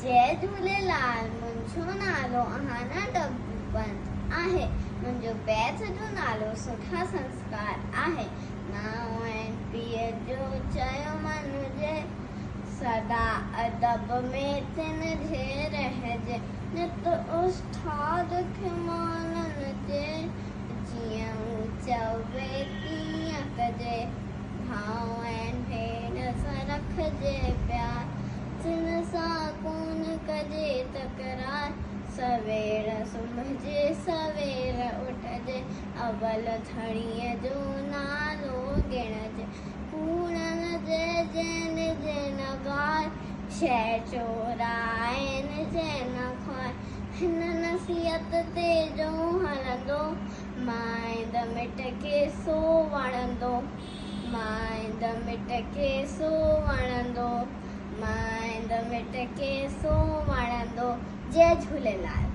जय झूलेलाल। मुंहिंजो नालो अहाना डब्बन आहे। मुंहिंजो बैच जो नालो सुठा संस्कार आहे। मां ऐं पीउ जो चयो मञिजे, सदा अदब में तिन जे रहिजे, नित उस्ताद खे मानजे, जीअं हू चवे तीअं कजे, भाउ ऐं भेण सां रखिजे प्यार, जिन सां कोन कजे तकरार, सवेर सुम्हिजे सवेर उठजे, अवल धणीअ जो नालो गिणजे, कूड़न जे जैन जे न ॻाल्हि, शइ चोराइनि जे न खाए, हिन नसीहत ते जो हलंदो, माइंद मिट खे सो वणंदो, माइंद मिट खे सो वणंदो, माइंद मिट खे सो वणंदो। जय झूलेलाल।